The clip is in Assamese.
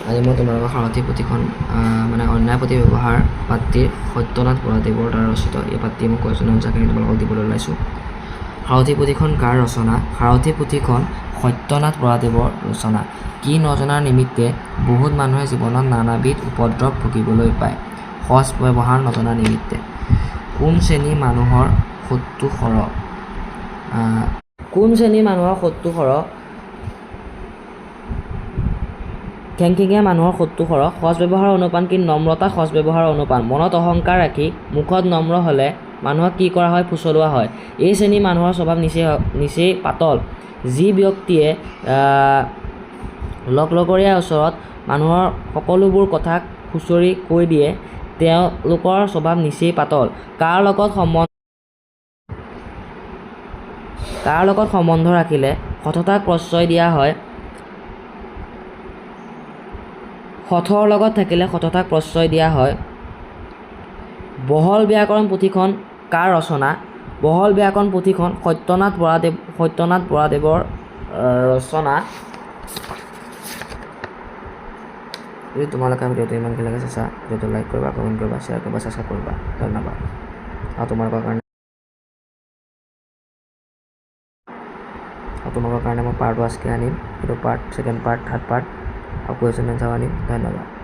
আজি মই তোমালোকৰ সাৰথি পুথিখন মানে অন্যায় প্ৰতি ব্যৱহাৰ পাত্ৰীৰ সত্যনাথ বৰাদেৱৰ দ্বাৰা ৰচিত এই পাত্ৰী মই কুৱেশ্যন আনচাৰখিনি তোমালোকক দিবলৈ ওলাইছোঁ। সাৰথি পুথিখন কাৰ ৰচনা? সাৰথি পুথিখন সত্যনাথ বৰাদেৱৰ ৰচনা। কি নজনাৰ নিমিত্তে বহুত মানুহে জীৱনত নানাবিধ উপদ্ৰৱ ভুগিবলৈ পায়? সজ ব্যৱহাৰ নজনাৰ নিমিত্তে। কোন শ্ৰেণীৰ মানুহৰ শত্ৰু সৰহ? কোন শ্ৰেণীৰ মানুহৰ শত্ৰু সৰহ? খেংখেঙীয়া মানুহৰ শত্ৰু সৰহ। সজ ব্যৱহাৰৰ অনুপান কি? নম্ৰতা সজ ব্যৱহাৰৰ অনুপান। মনত অহংকাৰ ৰাখি মুখত নম্ৰ হ'লে মানুহক কি কৰা হয়? ফুচলোৱা হয়। এই শ্ৰেণীৰ মানুহৰ স্বভাৱ নিচেই পাতল। যি ব্যক্তিয়ে লগৰীয়াৰ ওচৰত মানুহৰ সকলোবোৰ কথা খুচৰি কৈ দিয়ে তেওঁলোকৰ স্বভাৱ নিচেই পাতল। কাৰ লগত সম্বন্ধ ৰাখিলে সততাক প্ৰশ্ৰয় দিয়া হয়? সঠৰ লগত থাকিলে সততাক প্ৰশ্ৰয় দিয়া হয়। বহল ব্যাকৰণ পুথিখন কাৰ ৰচনা? বহল ব্যাকৰণ পুথিখন সত্যনাথ বৰাদেৱৰ ৰচনা। যদি তোমালোকে ভিডিঅ'টো ইমানখিনি লাগে চাইছা, ভিডিঅ'টো লাইক কৰিবা, কমেণ্ট কৰিবা, শ্বেয়াৰ কৰিবা, ছাবস্ক্ৰাইব কৰিবা। ধন্যবাদ। আৰু তোমালোকৰ কাৰণে মই পাৰ্ট 1 আনিম, সেইটো part, second part, third part আৰু কুৱেশ্যন এনচাৰ আনিম। ধন্যবাদ।